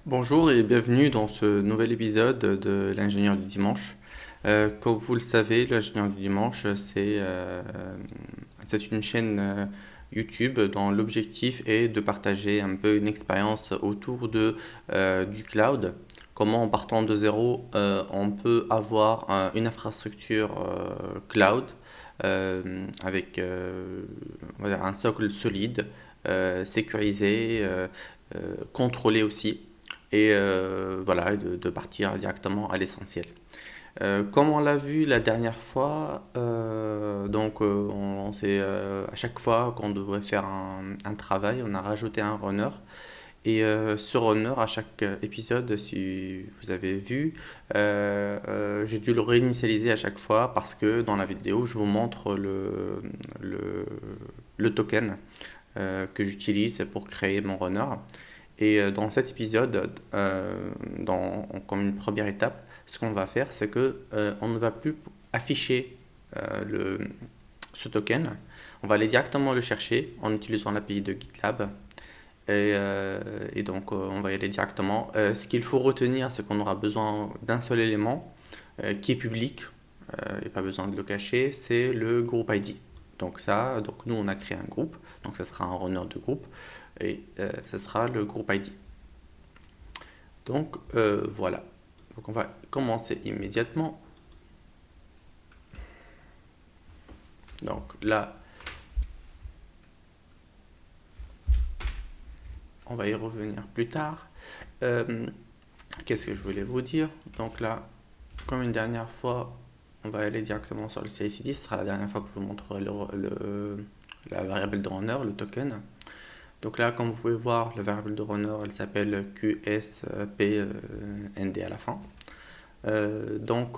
Bonjour et bienvenue dans ce nouvel épisode de l'ingénieur du dimanche. Comme vous le savez, l'ingénieur du dimanche, c'est une chaîne YouTube dont l'objectif est de partager un peu une expérience autour du cloud. Comment en partant de zéro, on peut avoir une infrastructure cloud avec on va dire un socle solide, sécurisé, contrôlé aussi et voilà, de partir directement à l'essentiel. Comme on l'a vu la dernière fois, on s'est, à chaque fois qu'on devrait faire un travail, on a rajouté un runner. Et ce runner, à chaque épisode, si vous avez vu, j'ai dû le réinitialiser à chaque fois parce que dans la vidéo, je vous montre le, le token que j'utilise pour créer mon runner. Et dans cet épisode, comme une première étape, ce qu'on va faire, c'est que on ne va plus afficher euh, le, ce token. On va aller directement le chercher en utilisant l'API de GitLab. Et donc, on va y aller directement. Ce qu'il faut retenir, c'est qu'on aura besoin d'un seul élément qui est public. Il n'y a pas besoin de le cacher. C'est le groupe ID. Donc nous, on a créé un groupe. Donc, ça sera un runner de groupe. Et ça sera le groupe ID. Donc voilà. Donc on va commencer immédiatement. Donc là, on va y revenir plus tard. Euh, Qu'est-ce que je voulais vous dire? Donc là, comme une dernière fois, on va aller directement sur le CI/CD. Ce sera la dernière fois que je vous montrerai la variable de runner, le token. Donc là, comme vous pouvez voir, la variable de runner, elle s'appelle QSPND à la fin. Donc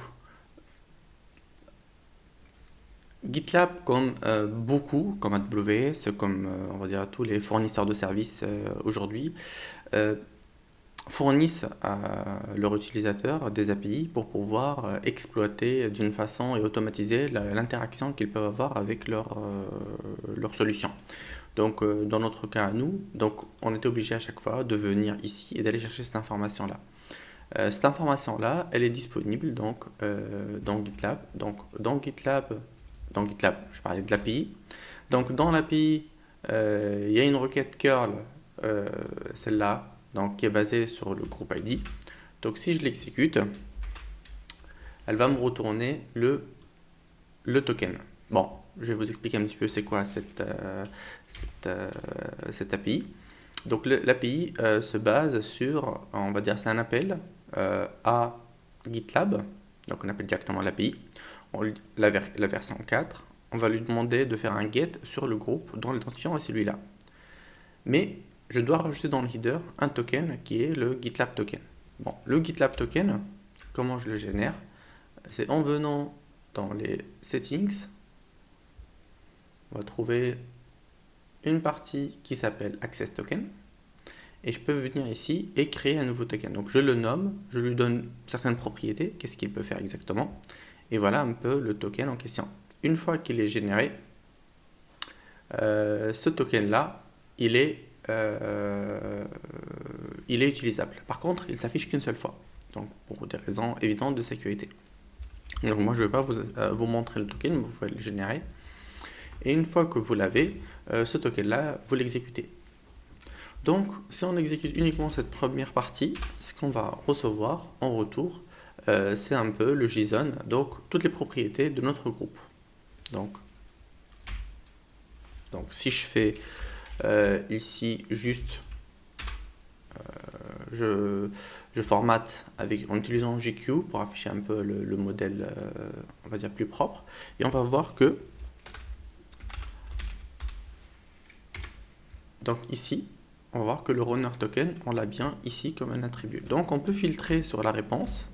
GitLab, comme beaucoup, comme AWS, comme on va dire tous les fournisseurs de services aujourd'hui, euh, fournissent à leurs utilisateurs des API pour pouvoir exploiter d'une façon et automatiser l'interaction qu'ils peuvent avoir avec leur solution. Donc, dans notre cas à nous, donc, on était obligé à chaque fois de venir ici et d'aller chercher cette information-là. Cette information-là, elle est disponible donc dans GitLab. Donc, dans GitLab, je parlais de l'API. Donc, dans l'API, il y a une requête curl, celle-là, donc qui est basée sur le groupe ID. Donc, si je l'exécute, elle va me retourner le token. Bon, je vais vous expliquer un petit peu c'est quoi cette API. Donc, l'API se base sur, on va dire, c'est un appel à GitLab. Donc, on appelle directement l'API. La version 4, on va lui demander de faire un get sur le groupe dont l'identifiant est celui-là. Mais je dois rajouter dans le header un token qui est le GitLab token. Bon, le GitLab token, comment je le génère? C'est en venant dans les settings, on va trouver une partie qui s'appelle access token. Et je peux venir ici et créer un nouveau token. Donc je le nomme, je lui donne certaines propriétés, qu'est-ce qu'il peut faire exactement. Et voilà un peu le token en question. Une fois qu'il est généré, ce token-là, il est, euh, il est utilisable. Par contre, il s'affiche qu'une seule fois. Donc pour des raisons évidentes de sécurité. Donc moi je ne vais pas vous montrer le token, vous pouvez le générer. Et une fois que vous l'avez, ce token-là, vous l'exécutez. Donc, si on exécute uniquement cette première partie, ce qu'on va recevoir en retour, c'est un peu le JSON, donc toutes les propriétés de notre groupe. Donc, donc si je fais ici juste, je, je formate en utilisant GQ pour afficher un peu le modèle, on va dire, plus propre, et on va voir que, donc ici, on va voir que le runner token, on l'a bien ici comme un attribut. Donc on peut filtrer sur la réponse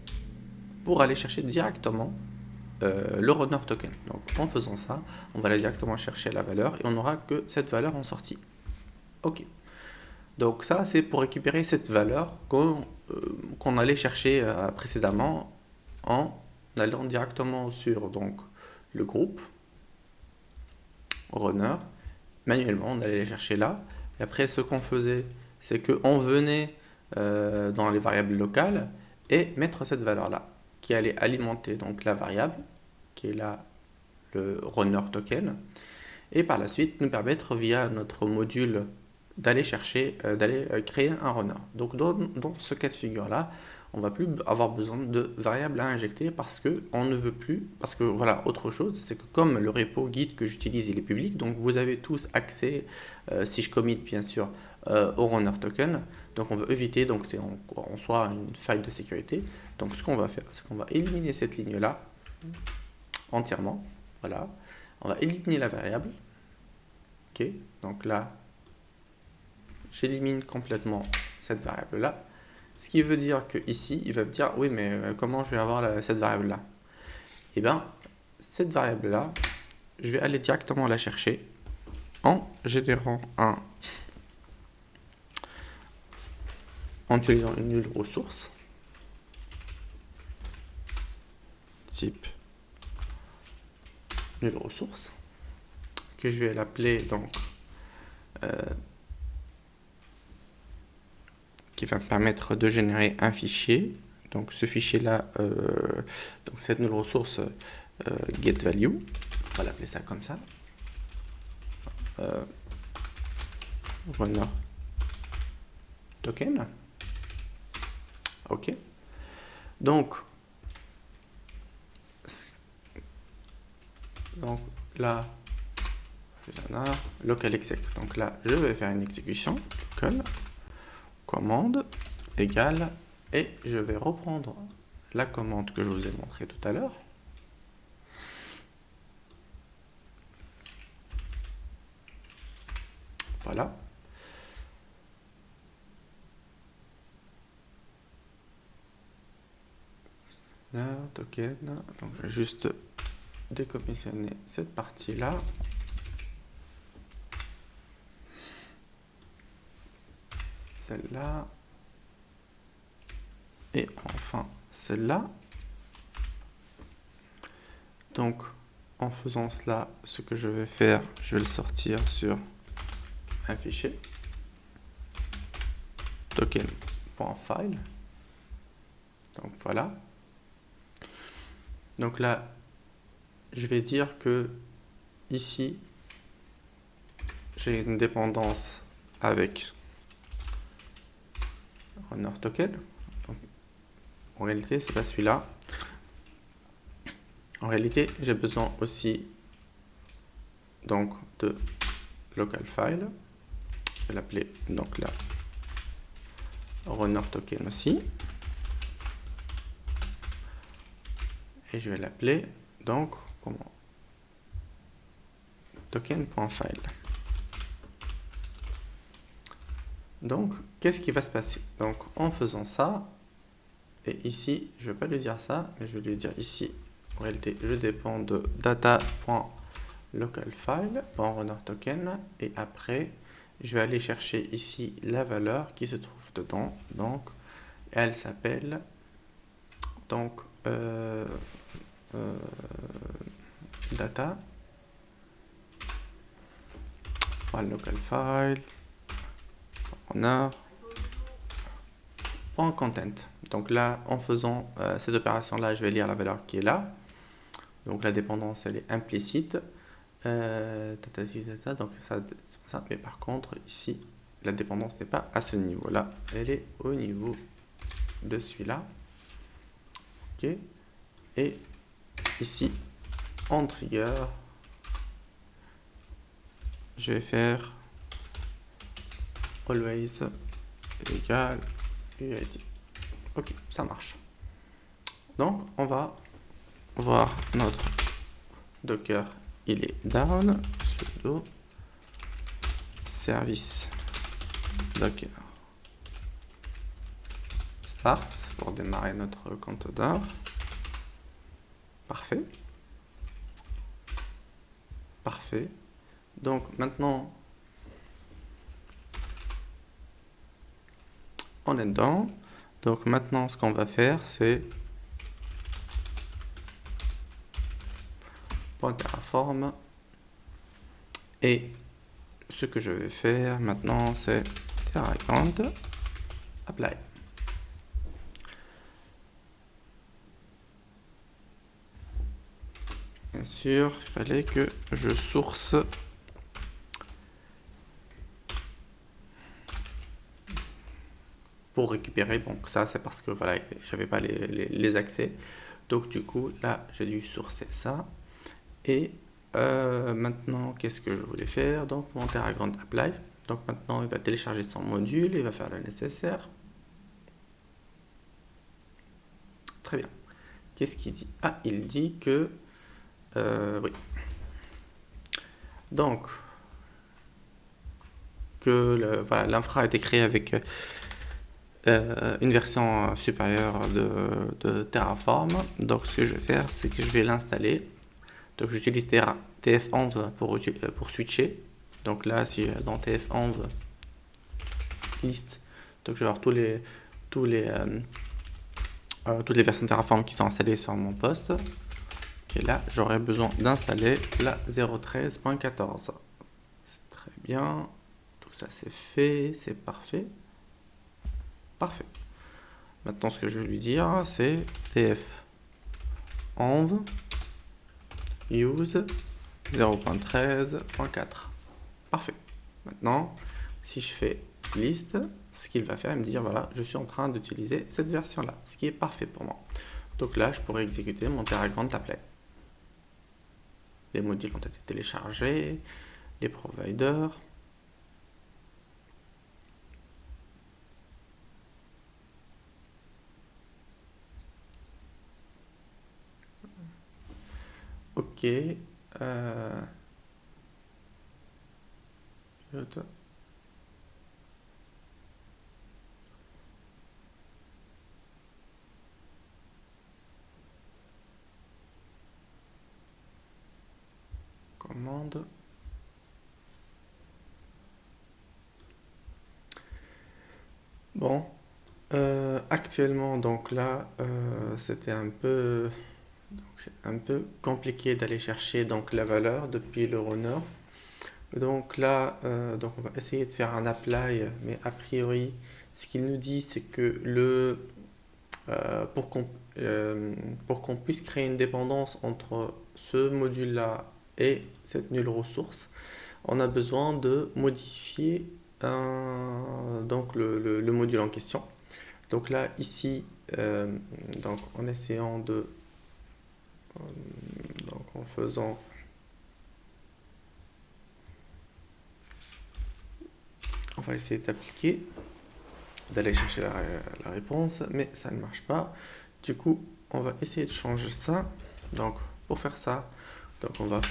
pour aller chercher directement le runner token. Donc en faisant ça, on va aller directement chercher la valeur et on n'aura que cette valeur en sortie. Ok. Donc ça, c'est pour récupérer cette valeur qu'on allait chercher précédemment en allant directement sur donc, le groupe runner. Manuellement, on allait les chercher là. Et après, ce qu'on faisait, c'est qu'on venait dans les variables locales et mettre cette valeur-là qui allait alimenter donc la variable qui est là le runner token et par la suite nous permettre via notre module d'aller chercher, d'aller créer un runner. Donc dans ce cas de figure-là, on va plus avoir besoin de variables à injecter parce que on ne veut plus, parce que voilà, autre chose, c'est que comme le repo Git que j'utilise il est public, donc vous avez tous accès, si je commit bien sûr, au runner token, donc on veut éviter, donc c'est en soi une faille de sécurité, donc ce qu'on va faire, c'est qu'on va éliminer cette ligne-là entièrement, voilà, on va éliminer la variable, ok, donc là, j'élimine complètement cette variable-là. Ce qui veut dire que ici, il va me dire, oui, mais comment je vais avoir cette variable-là? Eh bien, cette variable-là, je vais aller directement la chercher en générant en utilisant une nulle ressource, type nulle ressource, que je vais l'appeler donc qui va me permettre de générer un fichier. Donc ce fichier-là, donc cette nulle ressource getValue, on va l'appeler ça comme ça. Runner token. Ok. Donc là, local exec. Donc là, je vais faire une exécution. Local commande égale et je vais reprendre la commande que je vous ai montrée tout à l'heure. Voilà. Token. Donc je vais juste décommissionner cette partie-là. Celle-là. Et enfin celle-là. Donc en faisant cela, ce que je vais faire, je vais le sortir sur un fichier token.file. Donc voilà. Donc là, je vais dire que ici, j'ai une dépendance avec runner token. Donc, en réalité, c'est pas celui-là. En réalité, j'ai besoin aussi donc de local file. Je vais l'appeler donc là runner token aussi. Et je vais l'appeler donc comment token.file. Donc, qu'est-ce qui va se passer? Donc, en faisant ça, et ici, je ne vais pas lui dire ça, mais je vais lui dire ici, en réalité, je dépends de data.localFile en runner token, et après, je vais aller chercher ici la valeur qui se trouve dedans. Donc, elle s'appelle donc data local file runner content. Donc là, en faisant cette opération là, je vais lire la valeur qui est là. Donc la dépendance elle est implicite. Donc ça, mais par contre ici la dépendance n'est pas à ce niveau là, elle est au niveau de celui-là. Ok. Et ici en trigger, je vais faire always égal UID. Ok, ça marche. Donc on va voir notre Docker, il est down, sudo service Docker start pour démarrer notre conteneur. Parfait. Parfait. Donc maintenant, on est dedans. Donc maintenant, ce qu'on va faire, c'est Terraform. Et ce que je vais faire maintenant, c'est Terragrand. apply. Bien sûr, il fallait que je source pour récupérer. Donc ça, c'est parce que voilà, j'avais pas les accès. Donc du coup, là, j'ai dû sourcer ça. Et maintenant, qu'est-ce que je voulais faire? Donc mon TerraGrant apply. Donc maintenant, il va télécharger son module, il va faire le nécessaire. Très bien. Qu'est-ce qu'il dit? Ah, il dit que oui. Donc que voilà, l'infra a été créé avec une version supérieure de Terraform. Donc ce que je vais faire, c'est que je vais l'installer. Donc j'utilise TF11 pour switcher. Donc là, si dans TF11 list, donc je vais avoir toutes les versions Terraform qui sont installées sur mon poste. Et là, j'aurai besoin d'installer la 0.13.14. C'est très bien. Tout ça c'est fait, c'est parfait. Parfait. Maintenant, ce que je vais lui dire, c'est tf-env use 0.13.4. Parfait. Maintenant, si je fais liste, ce qu'il va faire, il me dire, voilà, je suis en train d'utiliser cette version-là, ce qui est parfait pour moi. Donc là, je pourrais exécuter mon TerraGrant apply. Les modules ont été téléchargés, les providers. Ok. Commande. Bon. Actuellement, donc là, c'était un peu compliqué d'aller chercher donc la valeur depuis le runner. Donc là, donc on va essayer de faire un apply, mais a priori, ce qu'il nous dit, c'est que pour qu'on puisse créer une dépendance entre ce module-là et cette nulle ressource, on a besoin de modifier donc le module en question. Donc là, ici, donc en essayant donc en faisant, on va essayer d'appliquer, d'aller chercher la réponse, mais ça ne marche pas. Du coup, on va essayer de changer ça. Donc, pour faire ça, donc on va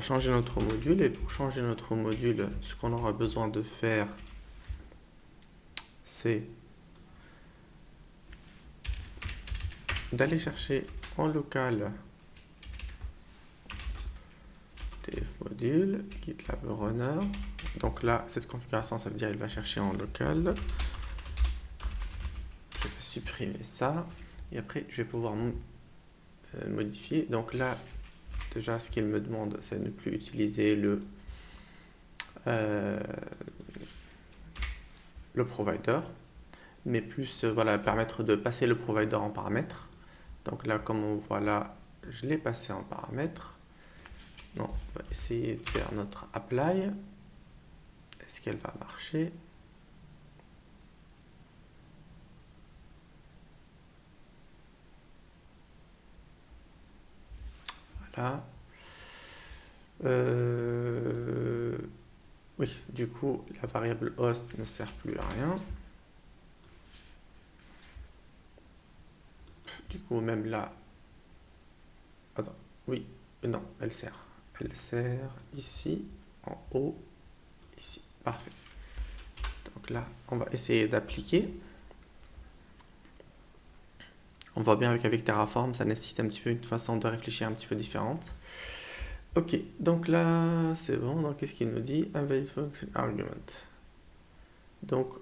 changer notre module, et pour changer notre module, ce qu'on aura besoin de faire, c'est d'aller chercher en local tf module, GitLab runner. Donc là, cette configuration, ça veut dire qu'il va chercher en local. Je vais supprimer ça. Et après, je vais pouvoir modifier. Donc là, déjà, ce qu'il me demande, c'est de ne plus utiliser le provider, mais plus voilà, permettre de passer le provider en paramètre. Donc là, comme on voit là, je l'ai passé en paramètre. Non, on va essayer de faire notre apply. Est-ce qu'elle va marcher? Voilà. Oui, du coup, la variable host ne sert plus à rien. Du coup, même là... Attends, oui, non, elle sert. Elle sert ici, en haut, ici. Parfait. Donc là, on va essayer d'appliquer. On voit bien qu'avec Terraform, ça nécessite un petit peu une façon de réfléchir un petit peu différente. Ok, donc là, c'est bon. Donc, qu'est-ce qu'il nous dit? Invalid function argument. Donc,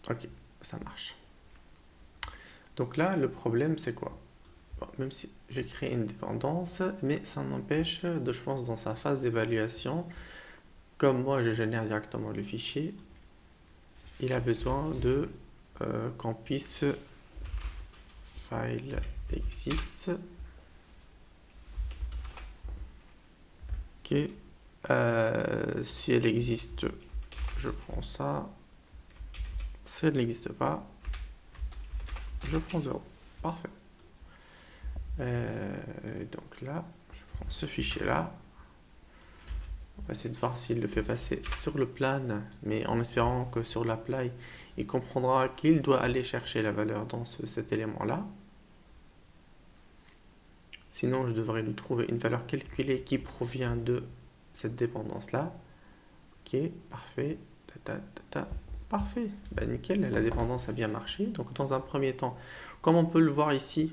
ok, ça marche. Donc là, le problème, c'est quoi? Bon, même si j'ai créé une dépendance, mais ça n'empêche de, je pense, dans sa phase d'évaluation, comme moi je génère directement le fichier, il a besoin de qu'on puisse file exist. Ok. Si elle existe, je prends ça. Si elle n'existe pas, je prends 0. Parfait. Donc là, je prends ce fichier-là. On va essayer de voir s'il le fait passer sur le plan, mais en espérant que sur l'apply, il comprendra qu'il doit aller chercher la valeur dans cet élément-là. Sinon, je devrais lui trouver une valeur calculée qui provient de cette dépendance-là. Ok, parfait. Parfait. Bah, nickel, la dépendance a bien marché. Donc, dans un premier temps, comme on peut le voir ici,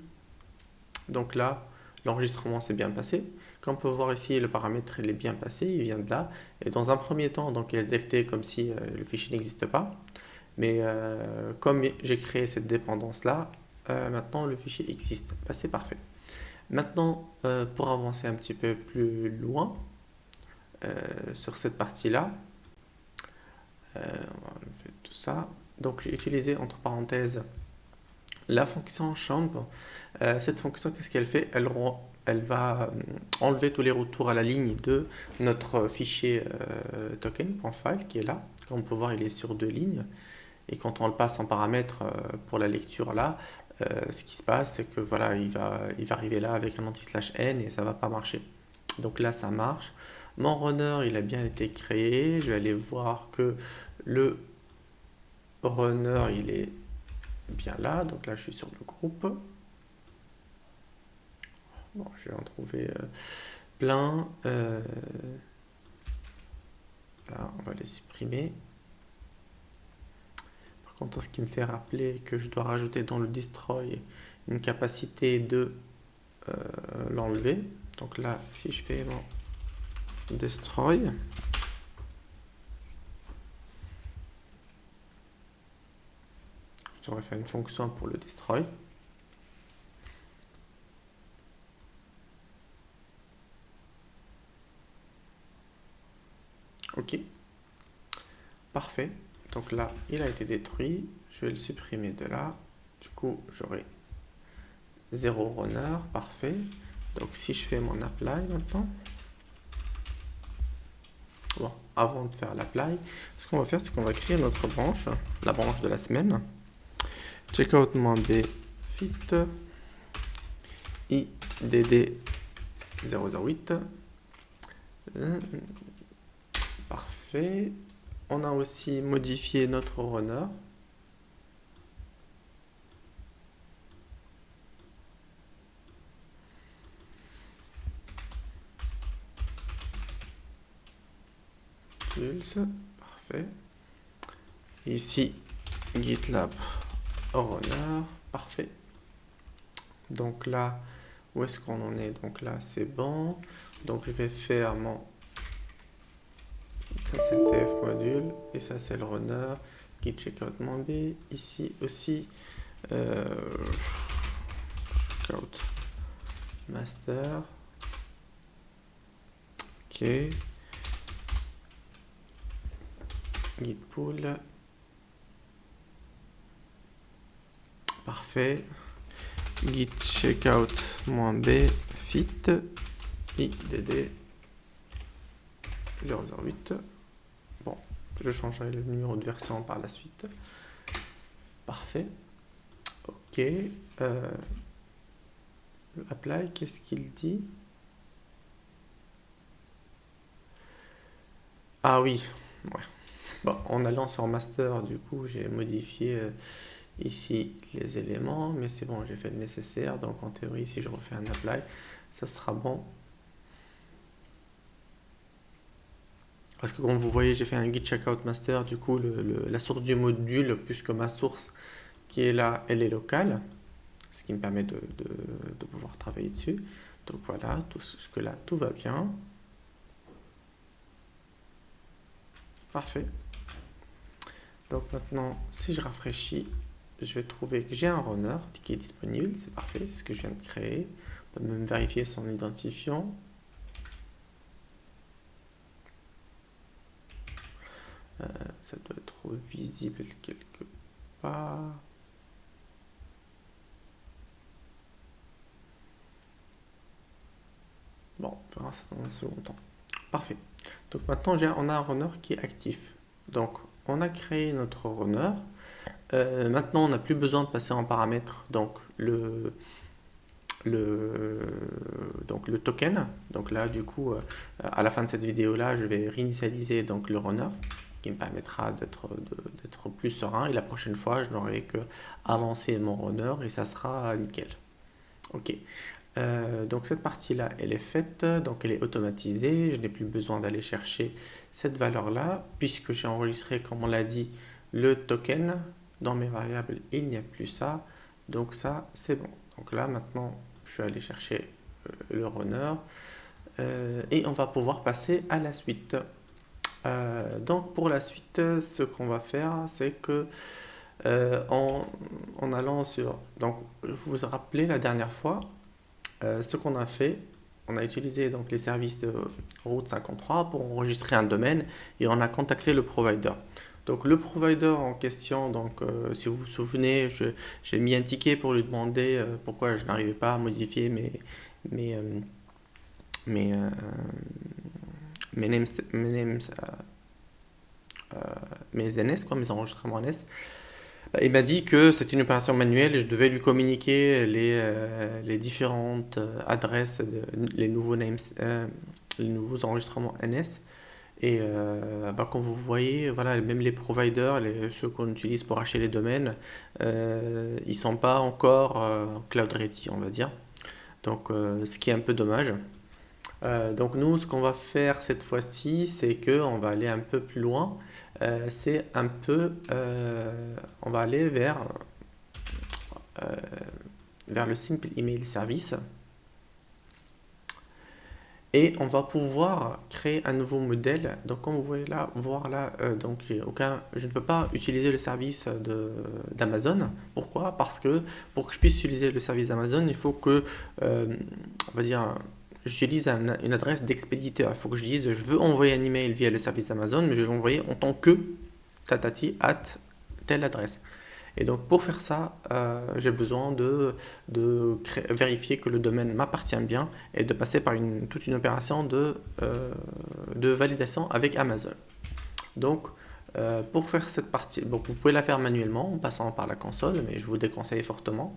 donc là, l'enregistrement s'est bien passé. Comme on peut voir ici, le paramètre il est bien passé, il vient de là. Et dans un premier temps, donc il est détecté comme si le fichier n'existe pas. Mais comme j'ai créé cette dépendance-là, maintenant le fichier existe. Bah, c'est parfait. Maintenant, pour avancer un petit peu plus loin sur cette partie-là, on va faire tout ça. Donc j'ai utilisé entre parenthèses la fonction chambre. Cette fonction, qu'est-ce qu'elle fait? Elle va enlever tous les retours à la ligne de notre fichier token.file qui est là. Comme on peut voir, il est sur 2 lignes. Et quand on le passe en paramètre pour la lecture là, ce qui se passe, c'est que voilà, il va arriver là avec un anti/n et ça va pas marcher. Donc là, ça marche. Mon runner, il a bien été créé. Je vais aller voir que le runner, il est bien là. Donc là, je suis sur le groupe. Bon, je vais en trouver plein. Là, on va les supprimer. Par contre, ce qui me fait rappeler que je dois rajouter dans le destroy une capacité de l'enlever. Donc là, si je fais mon destroy, je devrais faire une fonction pour le destroy. Ok, parfait. Donc là, il a été détruit. Je vais le supprimer de là. Du coup, j'aurai 0 runner. Parfait. Donc si je fais mon apply maintenant. Bon, avant de faire l'apply, ce qu'on va faire, c'est qu'on va créer notre branche, la branche de la semaine. Checkout-b fit idd 008. Parfait. On a aussi modifié notre runner. Pulse. Parfait. Ici, GitLab runner. Parfait. Donc là, où est-ce qu'on en est? Donc là, c'est bon. Donc je vais faire mon... Ça, c'est le TF module. Et ça, c'est le runner. Git checkout-b. Ici aussi. Checkout master. Ok. Git pull. Parfait. Git checkout-b fit idd 008. Bon, je changerai le numéro de version par la suite. Parfait. Ok. Apply, qu'est-ce qu'il dit? Ah oui, ouais. Bon, en allant sur master, du coup, j'ai modifié ici les éléments, mais c'est bon, j'ai fait le nécessaire. Donc en théorie, si je refais un apply, ça sera bon. Parce que comme vous voyez, j'ai fait un git checkout master, du coup, la source du module, puisque ma source qui est là, elle est locale, ce qui me permet de pouvoir travailler dessus. Donc voilà, tout jusque là, tout va bien. Parfait. Donc maintenant, si je rafraîchis, je vais trouver que j'ai un runner qui est disponible. C'est parfait, c'est ce que je viens de créer. On peut même vérifier son identifiant. ça doit être visible quelque part. Bon, on verra ça dans un second temps. Parfait. Donc maintenant, on a un runner qui est actif. Donc, on a créé notre runner. Maintenant, on n'a plus besoin de passer en paramètre donc le, donc le token. Donc là, du coup, à la fin de cette vidéo-là, je vais réinitialiser donc le runner qui me permettra d'être plus serein. Et la prochaine fois, je n'aurai que à lancer mon runner et ça sera nickel. Ok. Donc cette partie-là, elle est faite, donc elle est automatisée. Je n'ai plus besoin d'aller chercher cette valeur-là, puisque j'ai enregistré, comme on l'a dit, le token dans mes variables. Il n'y a plus ça, donc ça, c'est bon. Donc là, maintenant, je vais aller chercher le runner et on va pouvoir passer à la suite. Donc pour la suite, ce qu'on va faire, c'est que en allant sur... Donc, vous vous rappelez la dernière fois, ce qu'on a fait, on a utilisé donc les services de Route 53 pour enregistrer un domaine et on a contacté le provider. Donc le provider en question, donc si vous vous souvenez, j'ai mis un ticket pour lui demander pourquoi je n'arrivais pas à modifier mes, euh, mes, euh, mes NS, quoi, mes enregistrements NS. Il m'a dit que c'est une opération manuelle et je devais lui communiquer les différentes adresses, les nouveaux names, les nouveaux enregistrements NS. Et comme vous voyez, voilà, même les providers, ceux qu'on utilise pour acheter les domaines, ils sont pas encore cloud ready, on va dire. Donc, ce qui est un peu dommage. Donc nous, ce qu'on va faire cette fois-ci, c'est que on va aller un peu plus loin. On va aller euh, vers le Simple Email Service et on va pouvoir créer un nouveau modèle. Donc comme vous pouvez voir là, donc je ne peux pas utiliser le service d'Amazon. Pourquoi? Parce que pour que je puisse utiliser le service d'Amazon, il faut que, on va dire, j'utilise une adresse d'expéditeur. Il faut que je dise, je veux envoyer un email via le service d'Amazon, mais je vais l'envoyer en tant que tatati at telle adresse. Et donc pour faire ça, j'ai besoin vérifier que le domaine m'appartient bien et de passer par toute une opération de validation avec Amazon. Donc pour faire cette partie, vous pouvez la faire manuellement en passant par la console, mais je vous déconseille fortement.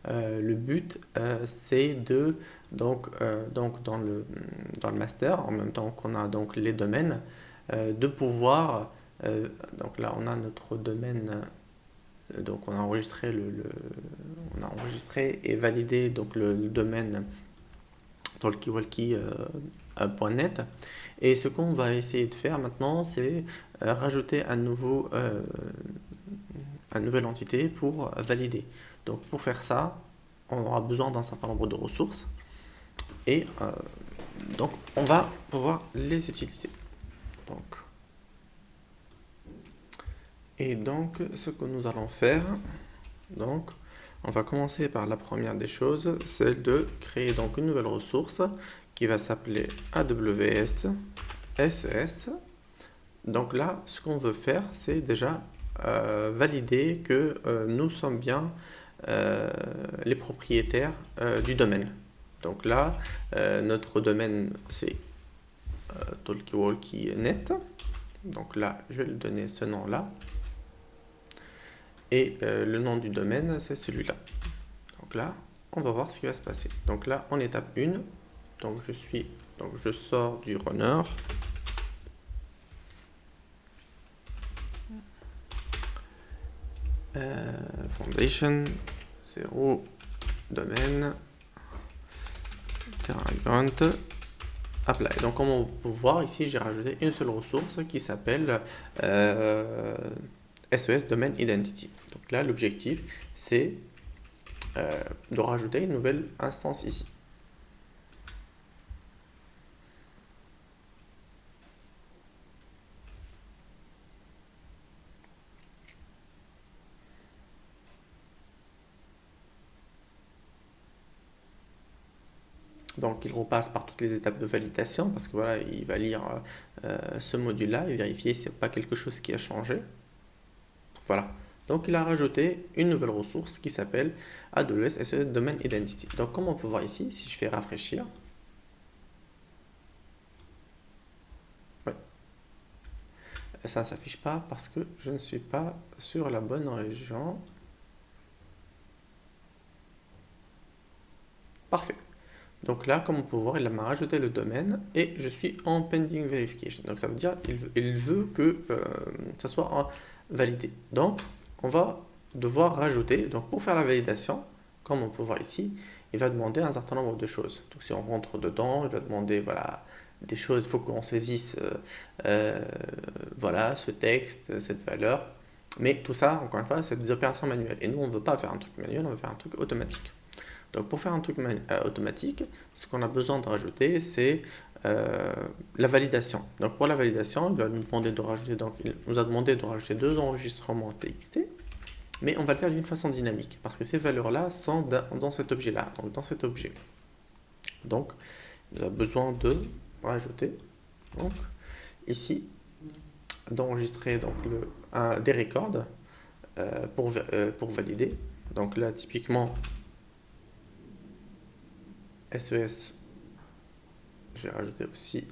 Le but, c'est donc dans le master, en même temps qu'on a donc les domaines, de pouvoir, donc là on a notre domaine, donc on a enregistré on a enregistré et validé donc le domaine talkiewalkie.net. Et ce qu'on va essayer de faire maintenant, c'est rajouter une nouvelle entité pour valider. Donc pour faire ça, on aura besoin d'un certain nombre de ressources et donc on va pouvoir les utiliser. Donc ce que nous allons faire, donc on va commencer par la première des choses, c'est de créer donc une nouvelle ressource qui va s'appeler AWS SES. Donc là, ce qu'on veut faire, c'est déjà valider que nous sommes bien les propriétaires du domaine. Donc là, notre domaine, c'est talkiewalkie.net. Donc là, je vais lui donner ce nom-là. Et le nom du domaine, c'est celui-là. Donc là, on va voir ce qui va se passer. Donc là, en étape 1, donc je sors du runner. Foundation, 0, domaine, Terragrant, apply. Donc comme on peut voir ici, j'ai rajouté une seule ressource qui s'appelle SES Domain Identity. Donc là, l'objectif, c'est de rajouter une nouvelle instance ici. Donc il repasse par toutes les étapes de validation parce que voilà, il va lire ce module-là et vérifier si c'est pas quelque chose qui a changé. Voilà. Donc il a rajouté une nouvelle ressource qui s'appelle AWS SES Domain Identity. Donc comme on peut voir ici, si je fais rafraîchir, ouais, ça ne s'affiche pas parce que je ne suis pas sur la bonne région. Parfait. Donc là, comme on peut voir, il m'a rajouté le domaine et je suis en pending verification. Donc ça veut dire qu'il veut que ça soit validé. Donc on va devoir rajouter, donc pour faire la validation, comme on peut voir ici, il va demander un certain nombre de choses. Donc si on rentre dedans, il va demander voilà, des choses, il faut qu'on saisisse euh, voilà, ce texte, cette valeur. Mais tout ça, encore une fois, c'est des opérations manuelles. Et nous, on ne veut pas faire un truc manuel, on veut faire un truc automatique. Donc pour faire un truc automatique, ce qu'on a besoin de rajouter, c'est la validation. Donc pour la validation, il va nous demander de rajouter, donc il nous a demandé de rajouter deux enregistrements TXT, mais on va le faire d'une façon dynamique, parce que ces valeurs-là sont dans cet objet-là, donc dans cet objet. Donc il a besoin de rajouter, donc ici, d'enregistrer donc des records pour valider. Donc là, typiquement, SES, je vais rajouter aussi,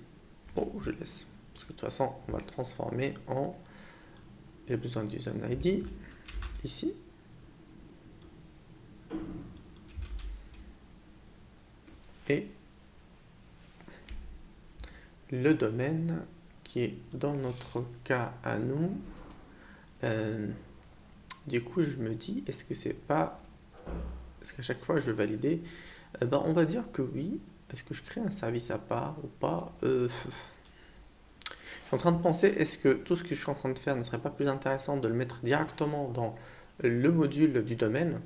oh, je laisse, parce que de toute façon, on va le transformer en, j'ai besoin du user ID, ici, et le domaine qui est dans notre cas à nous. Du coup, je me dis, est-ce que c'est pas, est-ce qu'à chaque fois je vais valider, ben, on va dire que oui. Est-ce que je crée un service à part ou pas? Je suis en train de penser, est-ce que tout ce que je suis en train de faire ne serait pas plus intéressant de le mettre directement dans le module du domaine?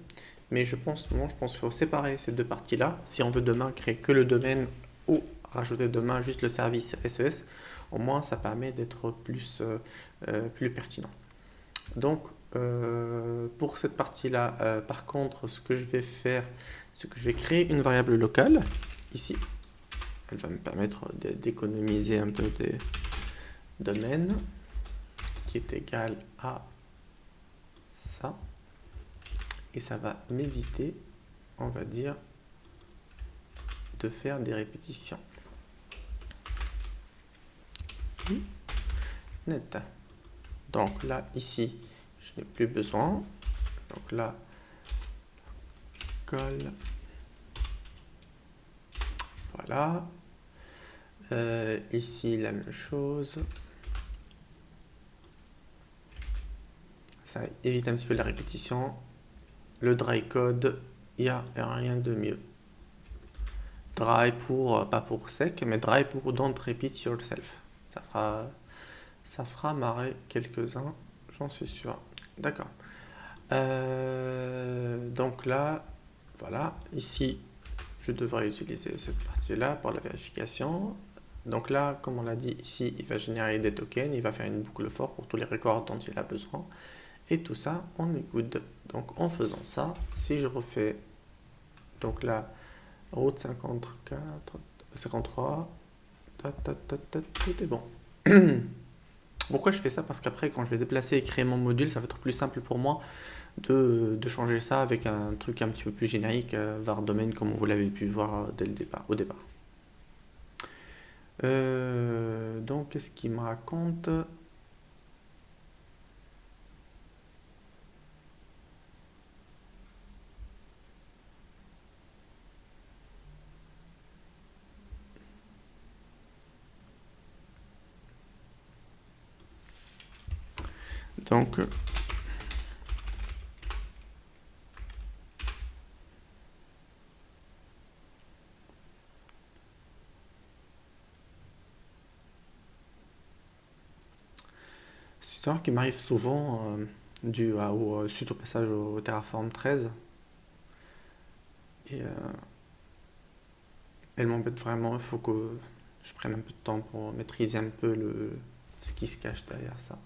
Mais je pense non, je pense qu'il faut séparer ces deux parties-là. Si on veut demain créer que le domaine ou rajouter demain juste le service SES, au moins ça permet d'être plus pertinent. Donc pour cette partie-là, par contre, ce que je vais faire, c'est que je vais créer une variable locale ici. Elle va me permettre d'économiser un peu des domaines qui est égal à ça. Et ça va m'éviter, on va dire, de faire des répétitions. Net. Donc là, ici, je n'ai plus besoin. Donc là, colle. Voilà. Ici, la même chose. Ça évite un petit peu la répétition. Le dry code, il n'y a rien de mieux. Dry pour, pas pour sec, mais dry pour don't repeat yourself. Ça fera marrer quelques-uns, j'en suis sûr. D'accord. Donc là, voilà, ici, je devrais utiliser cette partie-là pour la vérification. Donc là, comme on l'a dit ici, il va générer des tokens, il va faire une boucle for pour tous les records dont il a besoin. Et tout ça, on est good. Donc en faisant ça, si je refais, donc là, route 54, 53, tout est bon. Pourquoi je fais ça? Parce qu'après, quand je vais déplacer et créer mon module, ça va être plus simple pour moi de changer ça avec un truc un petit peu plus générique, var domaine, comme vous l'avez pu voir dès le départ, au départ. Donc, qu'est-ce qu'il me raconte? Donc, c'est une histoire qui m'arrive souvent suite au passage au Terraform 13. Et elle m'embête vraiment. Il faut que je prenne un peu de temps pour maîtriser un peu ce qui se cache derrière ça.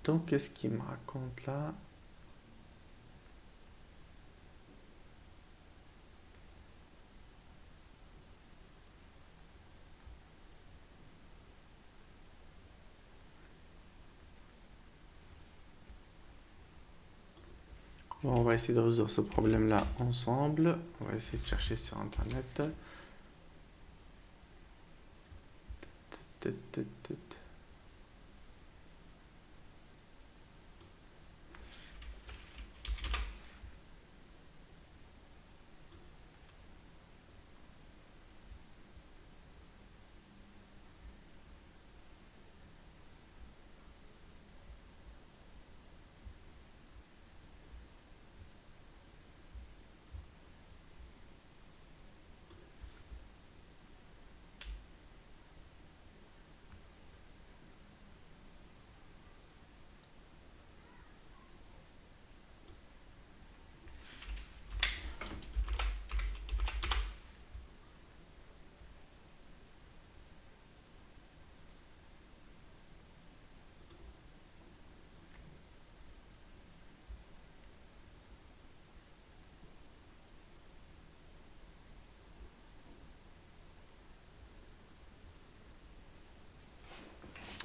Donc, qu'est-ce qu'il me raconte là? Bon, on va essayer de résoudre ce problème-là ensemble. On va essayer de chercher sur Internet. Tut, tut, tut.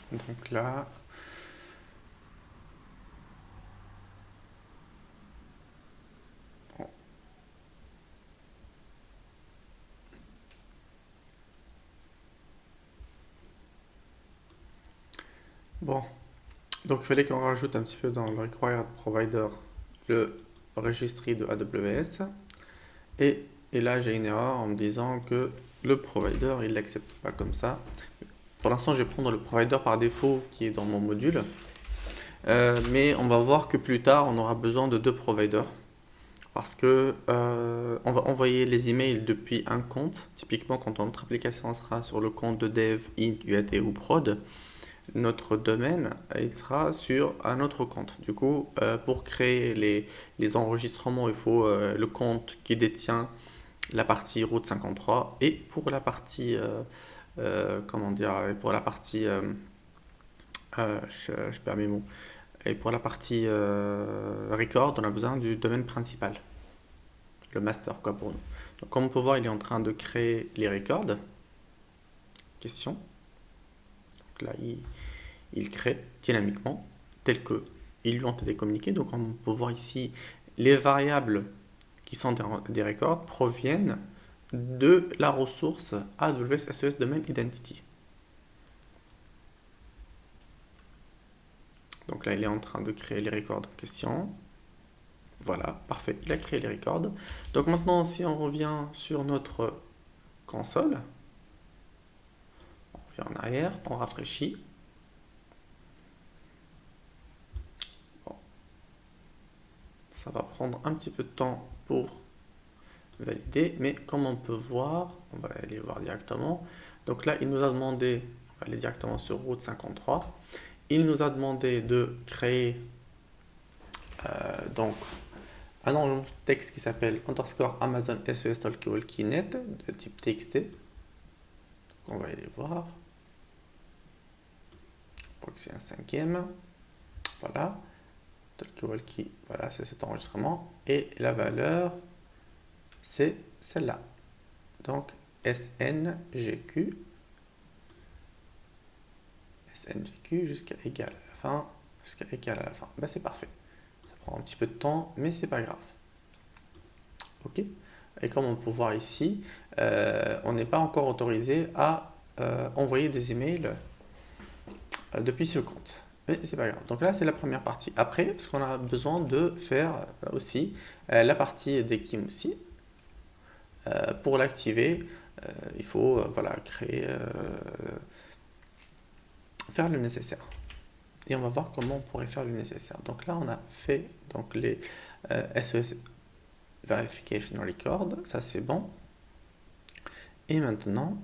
Donc là, bon, donc il fallait qu'on rajoute un petit peu dans le required provider le registry de AWS. Et là, j'ai une erreur en me disant que le provider, il l'accepte pas comme ça. Pour l'instant, je vais prendre le provider par défaut qui est dans mon module. Mais on va voir que plus tard, on aura besoin de deux providers. Parce que on va envoyer les emails depuis un compte. Typiquement, quand notre application sera sur le compte de dev, int, UAT ou prod, notre domaine, il sera sur un autre compte. Du coup, pour créer les enregistrements, il faut le compte qui détient la partie route 53 et pour la partie, comment dire, et pour la partie, je perds mes mots, et pour la partie record, on a besoin du domaine principal, le master quoi pour nous. Donc comme on peut voir, il est en train de créer les records. Question. Donc là, il crée dynamiquement tel que ils lui ont été communiqués. Donc on peut voir ici les variables qui sont des records proviennent de la ressource AWS SES Domain Identity. Donc là, il est en train de créer les records en question. Voilà, parfait, il a créé les records. Donc maintenant, si on revient sur notre console, on revient en arrière, on rafraîchit. Bon. Ça va prendre un petit peu de temps pour valider, mais comme on peut voir, on va aller voir directement. Donc là, il nous a demandé, on va aller directement sur route 53, il nous a demandé de créer donc un environnement texte qui s'appelle underscore Amazon SES talkie-walkie-net de type TXT. Donc on va aller voir. Pour que c'est un cinquième. Voilà. Talkie-walkie, voilà, c'est cet enregistrement. Et la valeur, c'est celle-là. Donc SNGQ. SNGQ jusqu'à égal à la fin. Jusqu'à égal à la fin. Ben, c'est parfait. Ça prend un petit peu de temps, mais c'est pas grave. Ok. Et comme on peut voir ici, on n'est pas encore autorisé à envoyer des emails depuis ce compte. Mais c'est pas grave. Donc là, c'est la première partie. Après, ce qu'on a besoin de faire aussi, la partie des KIM aussi. Pour l'activer, il faut voilà, créer, faire le nécessaire. Et on va voir comment on pourrait faire le nécessaire. Donc là, on a fait donc, les SES Verification Record. Ça, c'est bon. Et maintenant,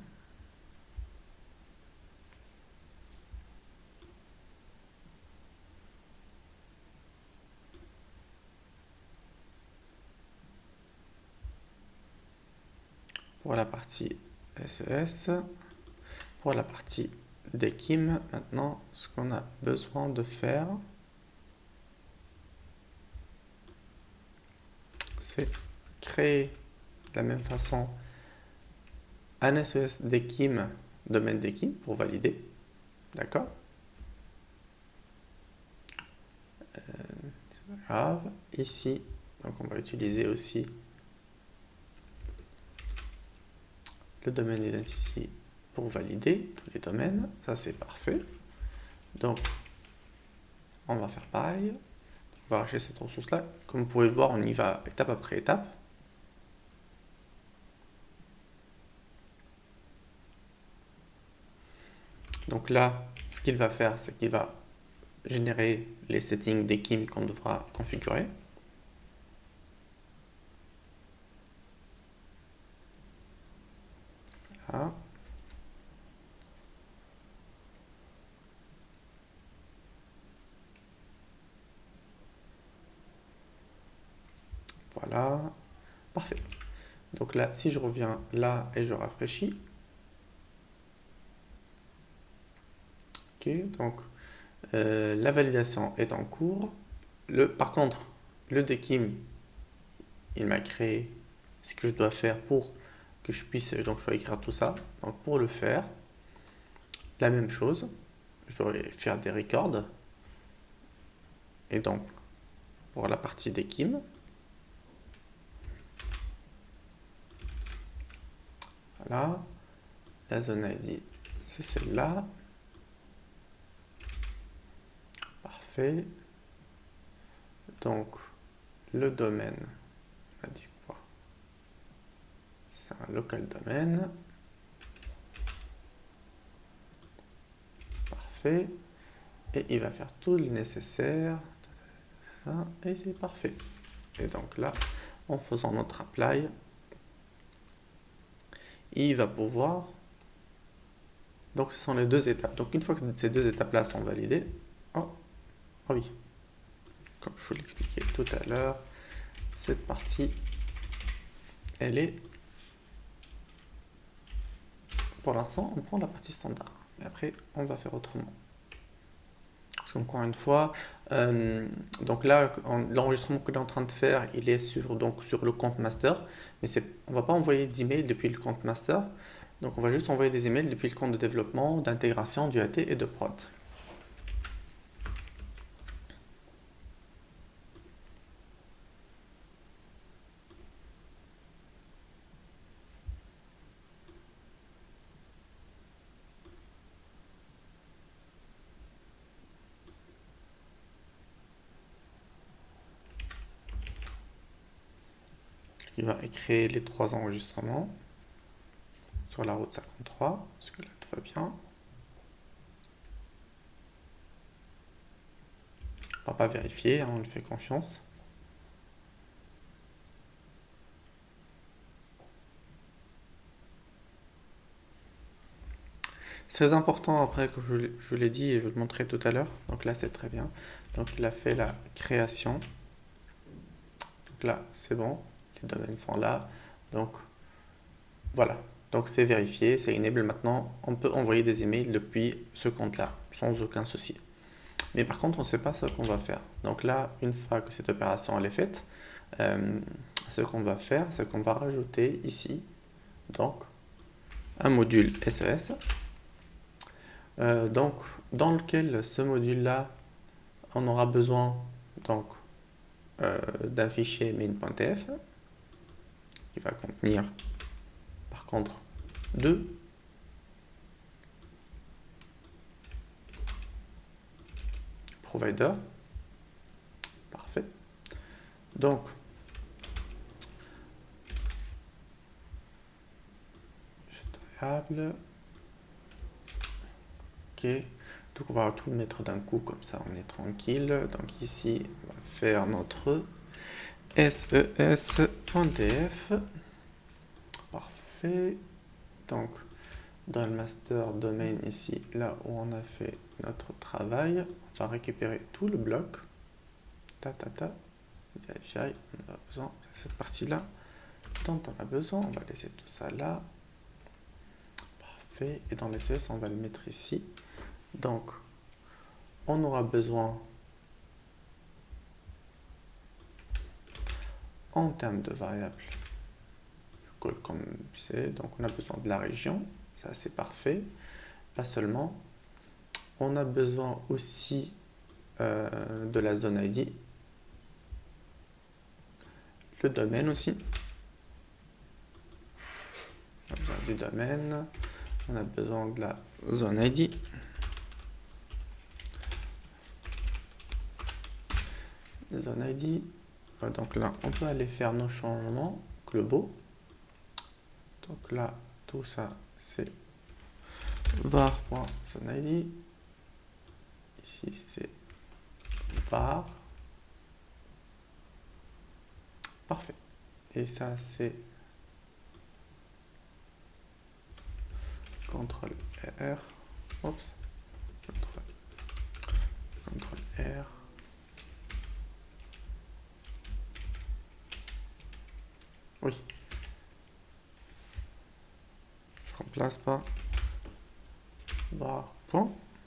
pour la partie SES, pour la partie DKIM, maintenant, ce qu'on a besoin de faire, c'est créer de la même façon un SES DKIM, domaine DKIM, pour valider. D'accord? C'est pas grave. Ici, Donc on va utiliser aussi le domaine identity pour valider tous les domaines. Ça c'est parfait. Donc on va faire pareil. On va arracher cette ressource là. Comme vous pouvez le voir, on y va étape après étape. Donc là, ce qu'il va faire, c'est qu'il va générer les settings d'Ekim qu'on devra configurer. Voilà. Voilà. Parfait. Donc là, si je reviens là et je rafraîchis. Ok, donc la validation est en cours. Par contre, le Dekim, il m'a créé ce que je dois faire pour que je puisse, donc je dois écrire tout ça. Donc pour le faire, la même chose, je vais faire des records. Et donc, pour la partie Dekim, voilà, la zone ID, c'est celle-là. Parfait. Donc, le domaine, on a dit quoi? C'est un local domaine. Parfait. Et il va faire tout le nécessaire. Et c'est parfait. Et donc là, en faisant notre apply, il va pouvoir... Donc ce sont les deux étapes. Donc une fois que ces deux étapes-là sont validées, oh oui, comme je vous l'expliquais tout à l'heure, cette partie, elle est... Pour l'instant, on prend la partie standard. Mais après, on va faire autrement. Parce qu'encore une fois, donc là, l'enregistrement que l'on est en train de faire, il est sur le compte master. Mais on ne va pas envoyer d'email depuis le compte master. Donc on va juste envoyer des emails depuis le compte de développement, d'intégration, du AT et de prod. Il va créer les 3 enregistrements sur la route 53, parce que là tout va bien. On va pas vérifier, hein, on lui fait confiance. C'est très important après, que je l'ai dit et je vais le montrer tout à l'heure. Donc là c'est très bien. Donc il a fait la création. Donc là c'est bon, les domaines sont là. Donc voilà. Donc c'est vérifié, c'est enable. Maintenant, on peut envoyer des emails depuis ce compte-là, sans aucun souci. Mais par contre, on ne sait pas ce qu'on va faire. Donc là, une fois que cette opération elle est faite, ce qu'on va faire, c'est qu'on va rajouter ici donc un module SES. Donc dans lequel ce module-là, on aura besoin donc d'un fichier main.tf qui va contenir par contre 2 providers. Parfait. Donc variable. Ok. Donc on va tout mettre d'un coup, comme ça on est tranquille. Donc ici, on va faire notre ses.df. Parfait. Donc dans le master domain ici, là où on a fait notre travail, on va récupérer tout le bloc. Verify, on a besoin de cette partie-là dont on a besoin. On va laisser tout ça là. Parfait. Et dans les SES, on va le mettre ici. Donc, on aura besoin, en termes de variables, je colle comme c'est, donc on a besoin de la région, ça c'est parfait. Pas seulement, on a besoin aussi de la zone ID. le domaine aussi. On a besoin du domaine. On a besoin de la zone ID. Zone ID. Donc là, on peut aller faire nos changements globaux. Donc là, tout ça, c'est var.zoneID. Ici, c'est var. Parfait. Et ça, c'est CTRL R. Oups. CTRL R. Oui. Je remplace par var.domaine.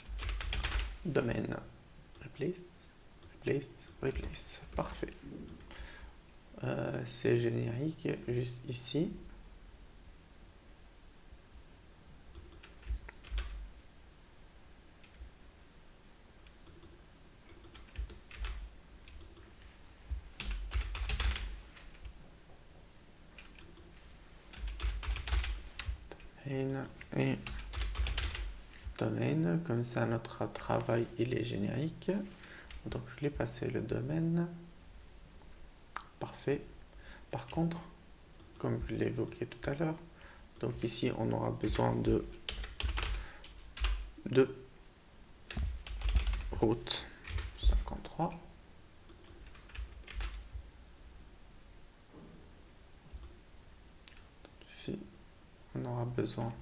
Replace. Parfait. C'est générique juste ici. Et domaine, comme ça notre travail il est générique. Donc je l'ai passé le domaine. Parfait. Par contre, comme je l'ai évoqué tout à l'heure, donc ici on aura besoin de route 53. Donc ici on aura besoin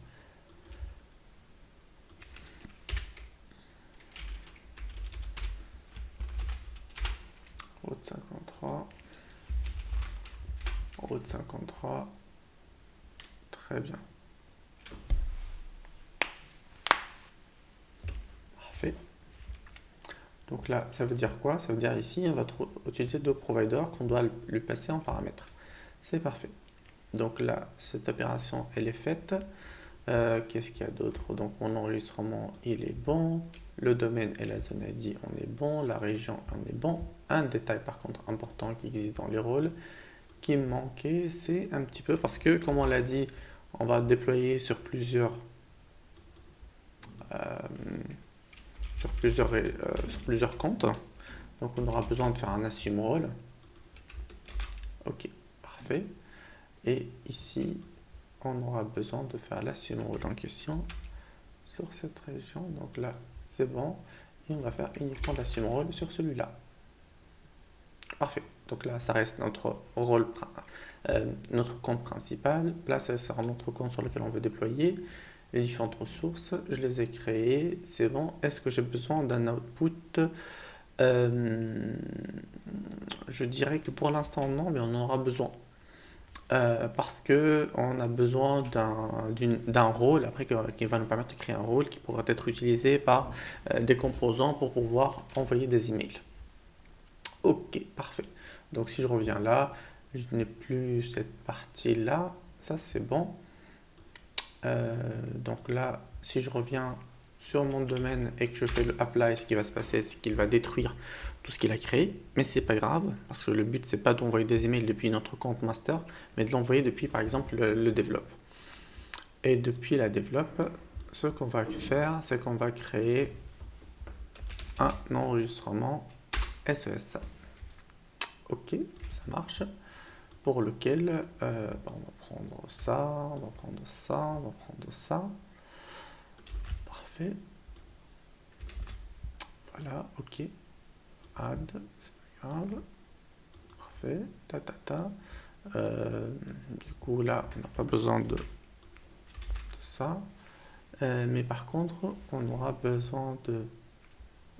route 53. Route 53. Très bien. Parfait. Donc là, ça veut dire quoi? Ça veut dire ici, on va utiliser deux providers qu'on doit lui passer en paramètres. C'est parfait. Donc là, cette opération, elle est faite. Qu'est-ce qu'il y a d'autre? Donc mon enregistrement, il est bon. Le domaine et la zone ID, on est bon. La région, on est bon. Un détail par contre important qui existe dans les rôles, qui me manquait, c'est un petit peu, parce que comme on l'a dit, on va déployer sur plusieurs comptes. Donc on aura besoin de faire un assume role. Ok, parfait. Et ici, on aura besoin de faire l'assume role en question sur cette région. Donc là, c'est bon. Et on va faire uniquement l'assume role sur celui-là. Parfait. Donc là, ça reste notre rôle, notre compte principal. Là, ça sera notre compte sur lequel on veut déployer les différentes ressources. Je les ai créées. C'est bon. Est-ce que j'ai besoin d'un output? Je dirais que pour l'instant, non, mais on en aura besoin. Parce que on a besoin d'un rôle après qui va nous permettre de créer un rôle qui pourra être utilisé par des composants pour pouvoir envoyer des emails. Ok, parfait. Donc si je reviens là, je n'ai plus cette partie-là. Ça, c'est bon. Donc là, si je reviens sur mon domaine et que je fais le apply, ce qui va se passer, c'est qu'il va détruire tout ce qu'il a créé. Mais c'est pas grave, parce que le but, c'est pas d'envoyer des emails depuis notre compte master, mais de l'envoyer depuis, par exemple, le develop. Et depuis la develop, ce qu'on va faire, c'est qu'on va créer un enregistrement SES. Ok, ça marche. Pour lequel on va prendre ça, on va prendre ça, on va prendre ça. Parfait. Voilà, ok. Add, c'est pas grave. Parfait. Du coup, là, on n'a pas besoin de ça. Mais par contre, on aura besoin de...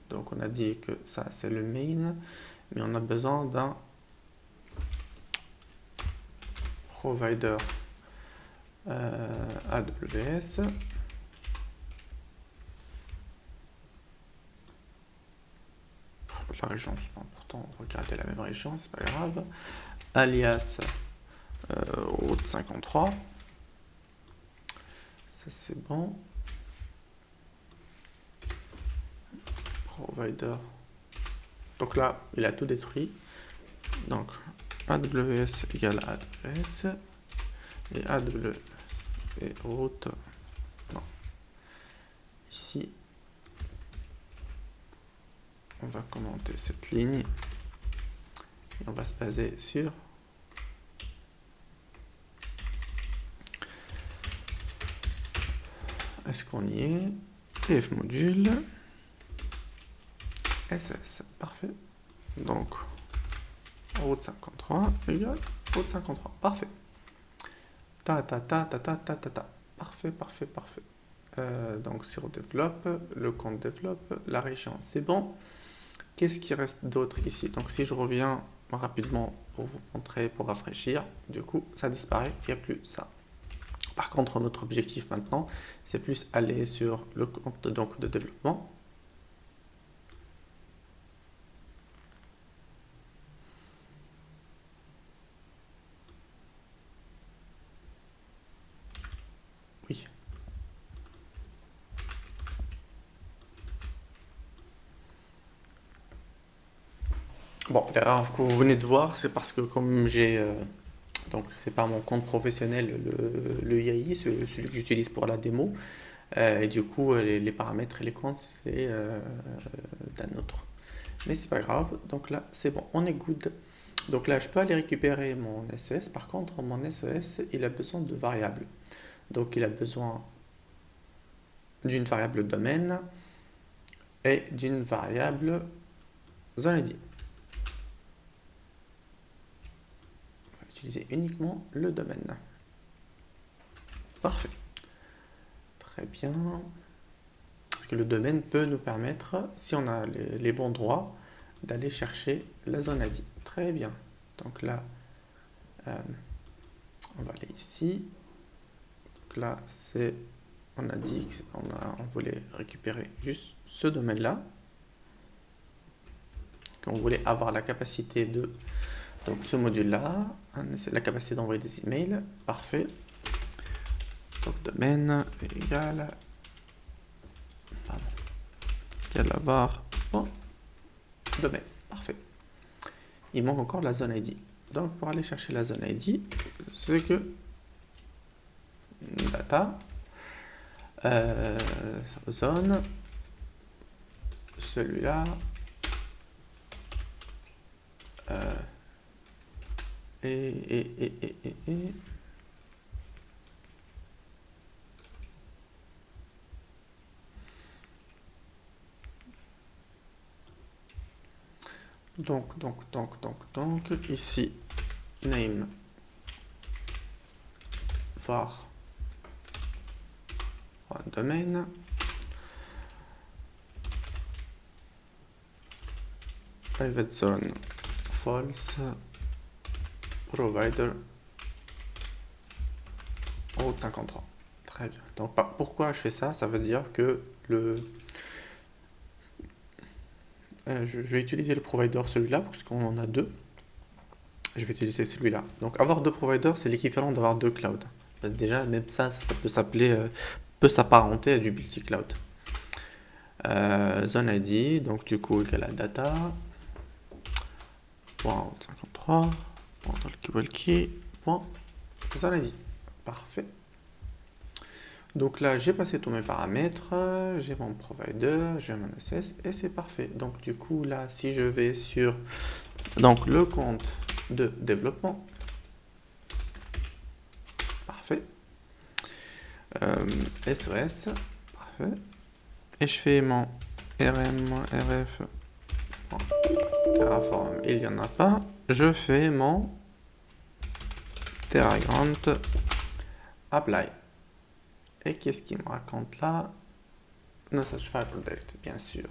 Donc, on a dit que ça, c'est le main. Mais on a besoin d'un provider AWS. La région, c'est pas important, regardez la même région, c'est pas grave. Alias route 53. Ça c'est bon. Provider. Donc là, il a tout détruit. Donc AWS égale AWS et AWS et route. Non. Ici, on va commenter cette ligne et on va se baser sur est-ce qu'on y est? TF module SS, parfait. Donc route 53 égale route 53, parfait. Parfait, parfait, parfait. Donc sur développe, le compte développe, la région, c'est bon. Qu'est-ce qui reste d'autre ici? Donc si je reviens rapidement pour vous montrer, pour rafraîchir, du coup ça disparaît, il n'y a plus ça. Par contre, notre objectif maintenant, c'est plus aller sur le compte donc, de développement. Oui. Bon, l'erreur que vous venez de voir, c'est parce que comme j'ai... donc c'est pas mon compte professionnel, le IAI, celui que j'utilise pour la démo. Et du coup, les paramètres et les comptes, c'est d'un autre. Mais c'est pas grave, donc là, c'est bon, on est good. Donc là, je peux aller récupérer mon SES. Par contre, mon SES, il a besoin de variables. Donc il a besoin d'une variable domaine et d'une variable zone ID. On va utiliser uniquement le domaine. Parfait. Très bien. Parce que le domaine peut nous permettre, si on a les bons droits, d'aller chercher la zone ID. Très bien. Donc là, on va aller ici. Donc là, c'est, on a dit qu'on voulait récupérer juste ce domaine-là. Qu'on voulait avoir la capacité de, donc ce module-là, c'est la capacité d'envoyer des emails. Parfait. Donc domaine égale var domaine. Parfait. Il manque encore la zone ID. Donc pour aller chercher la zone ID, c'est que data zone celui-là et donc ici name var domaine private zone false provider route 53. Très bien. Donc pourquoi je fais ça? Ça veut dire que je vais utiliser le provider celui-là parce qu'on en a deux. Je vais utiliser celui-là. Donc avoir deux providers, c'est l'équivalent d'avoir deux clouds. Déjà, même ça peut s'appeler, peut s'apparenter à du multi-cloud. Zone ID, donc du coup égale à data. .53, .talkie, zone ID. Parfait. Donc là, j'ai passé tous mes paramètres, j'ai mon provider, j'ai mon SS et c'est parfait. Donc du coup, là, si je vais sur donc, le compte de développement, parfait. SOS, parfait. Et je fais mon RM-rf, Terraform, il n'y en a pas. Je fais mon TerraGrant apply. Et qu'est-ce qu'il me raconte là? No such file product, bien sûr.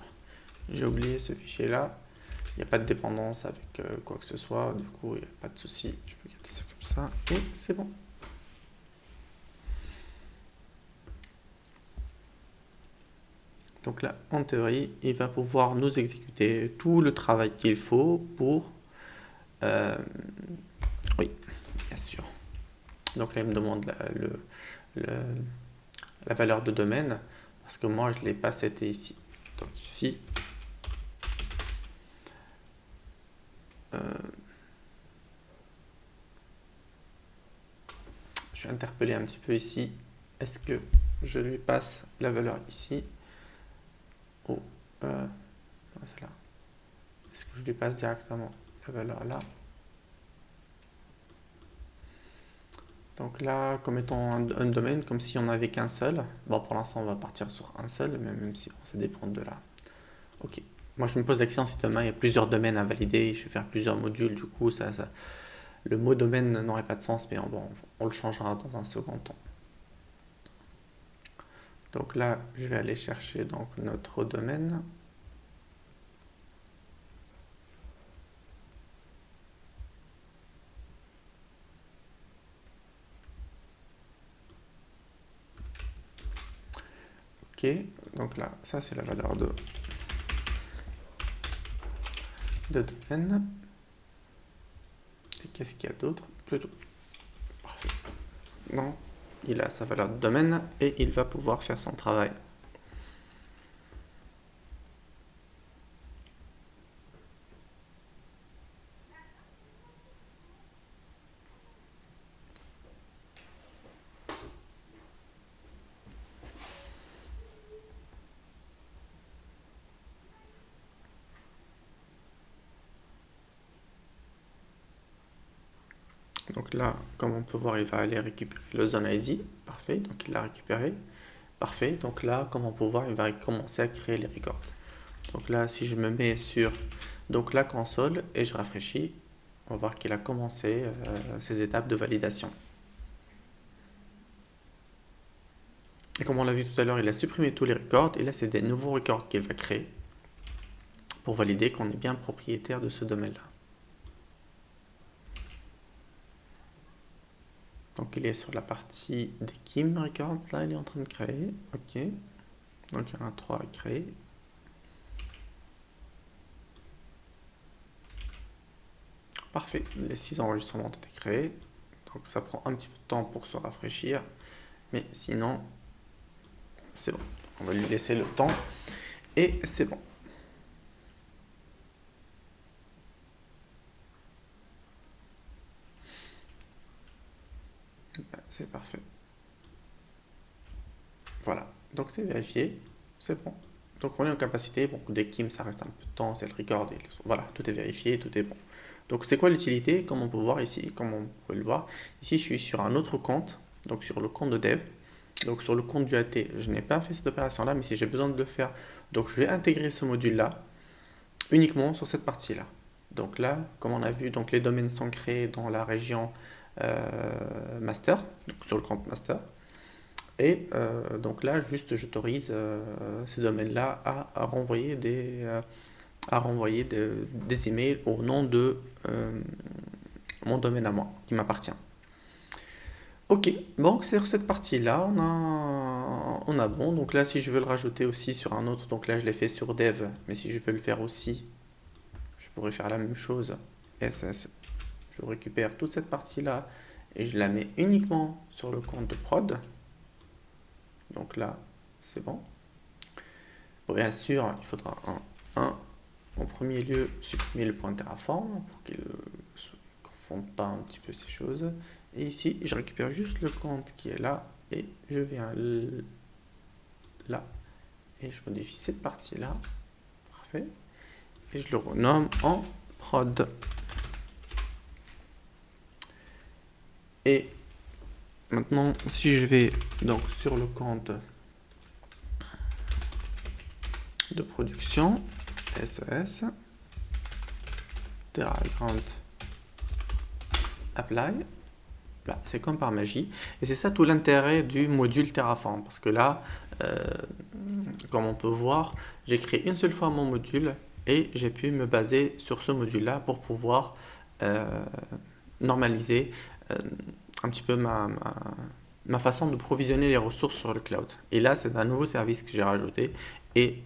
J'ai oublié ce fichier là. Il n'y a pas de dépendance avec quoi que ce soit. Du coup, il n'y a pas de souci. Je peux garder ça comme ça. Et c'est bon. Donc là, en théorie, il va pouvoir nous exécuter tout le travail qu'il faut pour... oui, bien sûr. Donc là, il me demande la valeur de domaine, parce que moi, je ne l'ai pas seté ici. Donc ici, suis interpellé un petit peu ici. Est-ce que je lui passe la valeur ici ou là. Est-ce que je lui passe directement la valeur là? Donc là, comme étant un domaine, comme si on n'avait qu'un seul. Bon, pour l'instant, on va partir sur un seul, mais même si ça dépend de là. Ok. Moi, je me pose la question si demain il y a plusieurs domaines à valider, je vais faire plusieurs modules, du coup, le mot domaine n'aurait pas de sens, mais bon, on le changera dans un second temps. Donc là, je vais aller chercher donc notre domaine. Ok, donc là, ça c'est la valeur de domaine. Et qu'est-ce qu'il y a d'autre? Plutôt. Parfait. Non, il a sa valeur de domaine et il va pouvoir faire son travail. Donc là, comme on peut voir, il va aller récupérer le zone ID. Parfait, donc il l'a récupéré. Parfait, donc là, comme on peut voir, il va commencer à créer les records. Donc là, si je me mets sur donc la console et je rafraîchis, on va voir qu'il a commencé ses étapes de validation. Et comme on l'a vu tout à l'heure, il a supprimé tous les records et là, c'est des nouveaux records qu'il va créer pour valider qu'on est bien propriétaire de ce domaine-là. Donc il est sur la partie des Kim Records, là il est en train de créer, ok. Donc il y en a 3 à créer. Parfait, les 6 enregistrements ont été créés. Donc ça prend un petit peu de temps pour se rafraîchir, mais sinon c'est bon. On va lui laisser le temps et c'est bon. C'est parfait. Voilà, donc c'est vérifié, c'est bon. Donc on est en capacité, bon, des Kim ça reste un peu de temps, c'est le record, et voilà, tout est vérifié, tout est bon. Donc c'est quoi l'utilité? Comme on peut voir ici, comme on peut le voir, ici je suis sur un autre compte, donc sur le compte de dev. Donc sur le compte du AT, je n'ai pas fait cette opération là, mais si j'ai besoin de le faire, donc je vais intégrer ce module là uniquement sur cette partie là. Donc là, comme on a vu, donc les domaines sont créés dans la région master, donc sur le compte master. Et donc là, juste j'autorise ces domaines-là à renvoyer des emails au nom de mon domaine à moi, qui m'appartient. Ok, donc sur cette partie-là, on a bon. Donc là, si je veux le rajouter aussi sur un autre, donc là je l'ai fait sur dev, mais si je veux le faire aussi, je pourrais faire la même chose. SS, je récupère toute cette partie-là et je la mets uniquement sur le compte de prod. Donc là, c'est bon. Bon, bien sûr, il faudra en premier lieu supprimer le point Terraform pour qu'il ne confonde pas un petit peu ces choses. Et ici, je récupère juste le compte qui est là et je viens là et je modifie cette partie-là. Parfait. Et je le renomme en prod. Et maintenant, si je vais donc sur le compte de production, SES, TerraGrant Apply, bah, c'est comme par magie. Et c'est ça tout l'intérêt du module Terraform. Parce que là, comme on peut voir, j'ai créé une seule fois mon module et j'ai pu me baser sur ce module-là pour pouvoir normaliser un petit peu ma façon de provisionner les ressources sur le cloud. Et là, c'est un nouveau service que j'ai rajouté et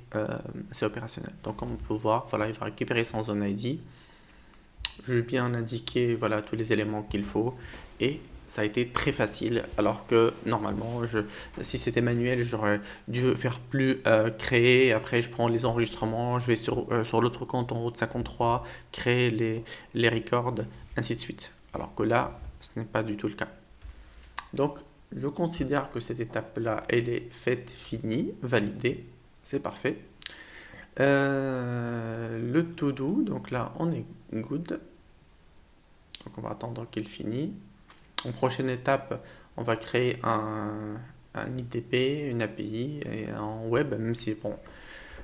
c'est opérationnel. Donc, comme on peut voir, voilà, il va récupérer son zone ID. Je vais bien indiquer voilà, tous les éléments qu'il faut et ça a été très facile alors que normalement si c'était manuel j'aurais dû faire plus créer, après je prends les enregistrements, je vais sur l'autre compte en route 53 créer les records, ainsi de suite, alors que là ce n'est pas du tout le cas. Donc, je considère que cette étape-là, elle est faite, finie, validée. C'est parfait. Le to-do, donc là, on est good. Donc, on va attendre qu'il finisse. En prochaine étape, on va créer un ITP, une API et un web, même si, bon,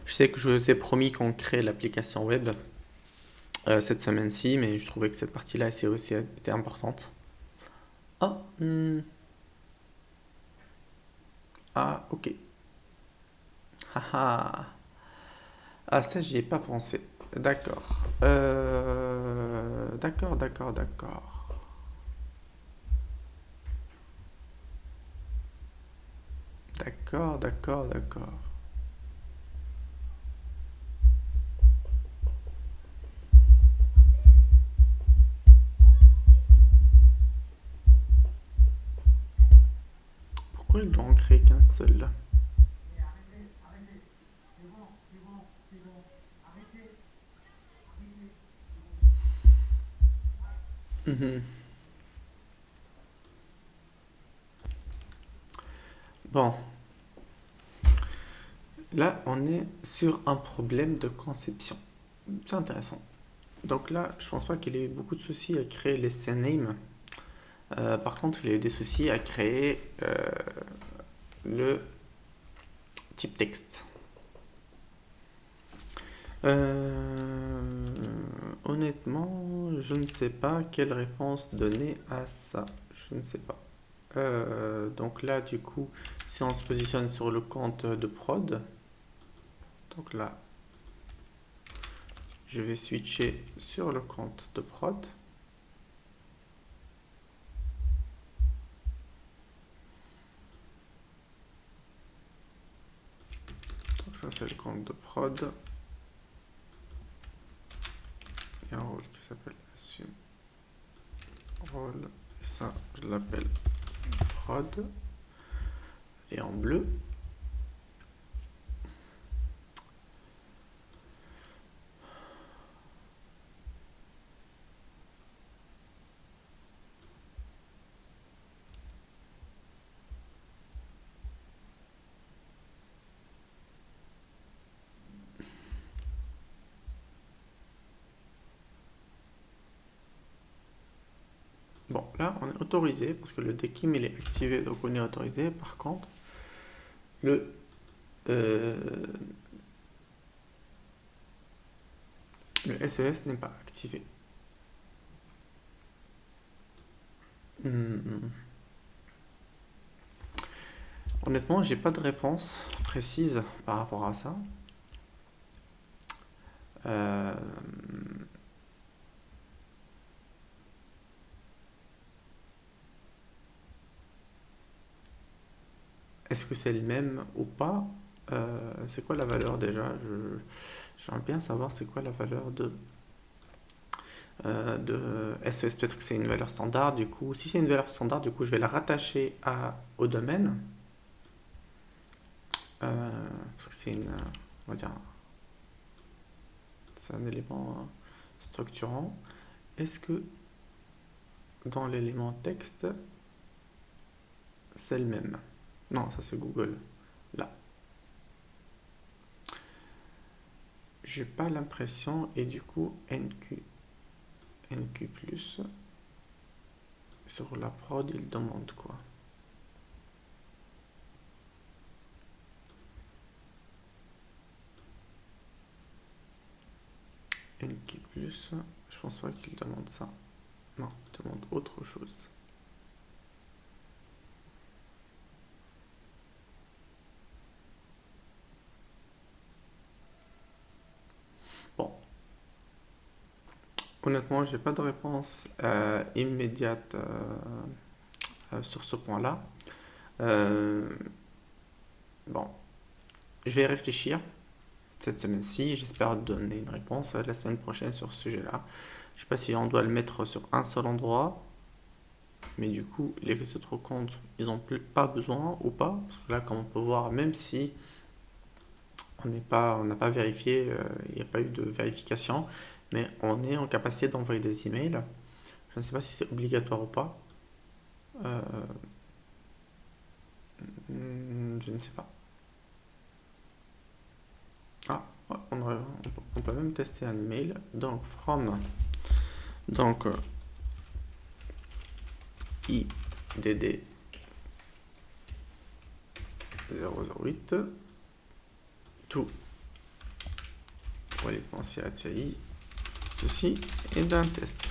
je sais que je vous ai promis qu'on crée l'application web cette semaine-ci, mais je trouvais que cette partie-là c'est aussi était importante. Ah, ah, ok. Haha. Ah, ça, j'y ai pas pensé. D'accord. D'accord, d'accord, d'accord. D'accord, d'accord, d'accord. Pourquoi ils doivent en créer qu'un seul? Mhm. Bon, là, on est sur un problème de conception. C'est intéressant. Donc là, je pense pas qu'il ait eu beaucoup de soucis à créer les scènes name. Par contre, il a eu des soucis à créer le type texte. Honnêtement, je ne sais pas quelle réponse donner à ça. Je ne sais pas. Donc là, du coup, si on se positionne sur le compte de prod, donc là, je vais switcher sur le compte de prod. Donc ça, c'est le compte de prod. Il y a un rôle qui s'appelle assume rôle. Et ça, je l'appelle prod. Et en bleu. Bon, là, on est autorisé parce que le DKIM il est activé, donc on est autorisé. Par contre, le, euh, le SES n'est pas activé. Hmm. Honnêtement, j'ai pas de réponse précise par rapport à ça. Euh, Est-ce que c'est le même ou pas? C'est quoi la valeur déjà? J'aimerais bien savoir c'est quoi la valeur de SES. Peut-être que c'est une valeur standard. Du coup, si c'est une valeur standard, du coup, je vais la rattacher au domaine. Parce que c'est on va dire, c'est un élément structurant. Est-ce que dans l'élément texte, c'est le même? Non, ça c'est Google. Là, j'ai pas l'impression et du coup NQ+, sur la prod, il demande quoi? NQ+, je pense pas qu'il demande ça. Non, il demande autre chose. Bon, honnêtement, j'ai pas de réponse immédiate sur ce point-là. Euh, bon, je vais y réfléchir cette semaine-ci. J'espère donner une réponse la semaine prochaine sur ce sujet-là. Je sais pas si on doit le mettre sur un seul endroit, mais du coup, les autres comptes, ils ont pas besoin ou pas. Parce que là, comme on peut voir, même si on n'a pas vérifié, il n'y a pas eu de vérification, mais on est en capacité d'envoyer des emails. Je ne sais pas si c'est obligatoire ou pas. Euh, Je ne sais pas. Ah, ouais, on peut même tester un email. Donc, from, donc, IDD 008 to wallet.chai. Ceci est un test.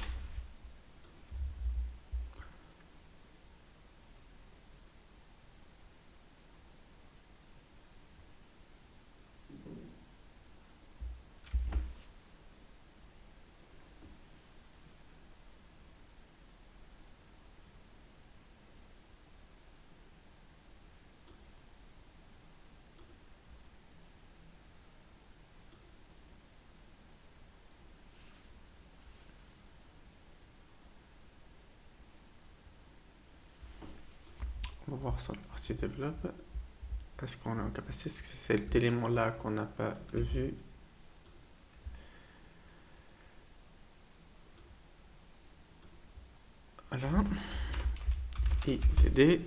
On va voir sur la partie développe. Est-ce qu'on est en capacité? Est-ce que c'est cet élément-là qu'on n'a pas vu? Voilà. IDD.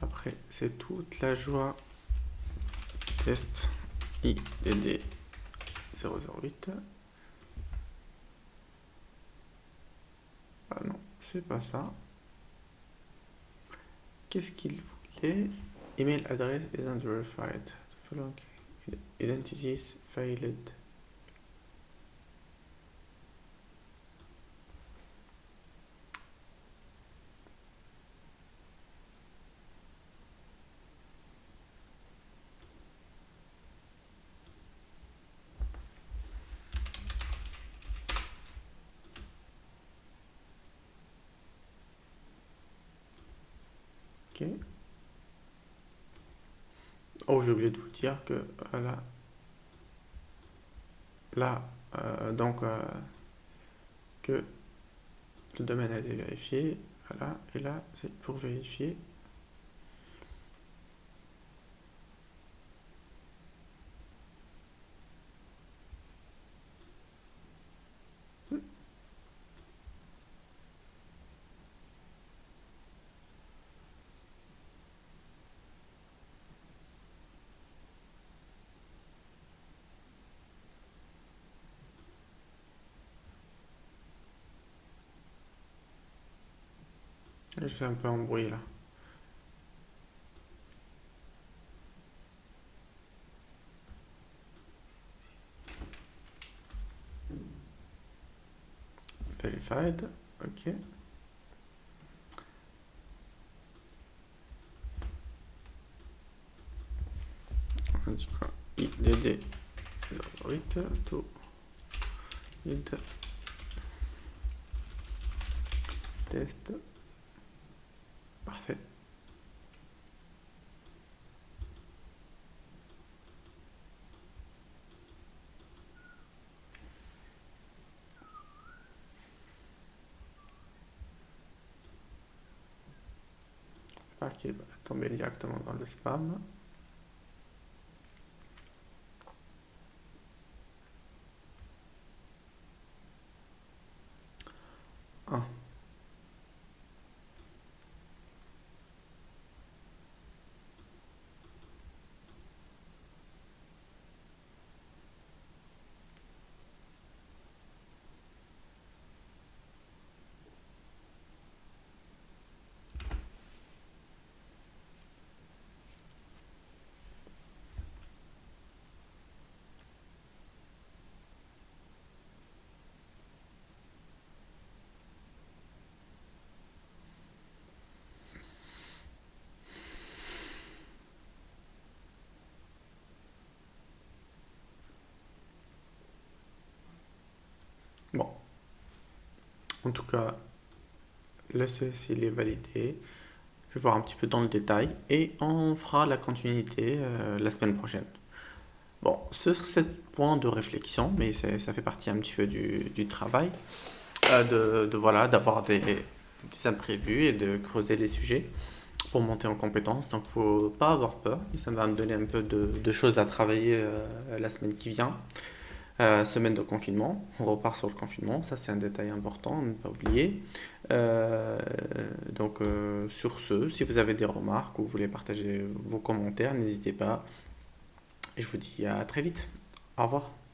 Après, c'est toute la joie. Test IDD 008. Ah non, c'est pas ça. Qu'est-ce qu'il voulait? Email address isn't verified. The following identities failed. Ok. Oh, j'ai oublié de vous dire que là, donc que le domaine a été vérifié. Voilà, et là, c'est pour vérifier. Je fais un peu embrouillé là. Verified, ok. On dit quoi? IDD 08 to id test. Parfait. Pas qu'il va tomber directement dans le spam. Ah. Bon, en tout cas, le CSI il est validé. Je vais voir un petit peu dans le détail et on fera la continuité la semaine prochaine. Bon, sur 7 points de réflexion, mais ça fait partie un petit peu du travail, voilà, d'avoir des imprévus et de creuser les sujets pour monter en compétences. Donc, faut pas avoir peur. Ça va me donner un peu de choses à travailler la semaine qui vient. Semaine de confinement, on repart sur le confinement, ça c'est un détail important, ne pas oublier. Euh, sur ce, si vous avez des remarques ou vous voulez partager vos commentaires, n'hésitez pas. Et je vous dis à très vite. Au revoir.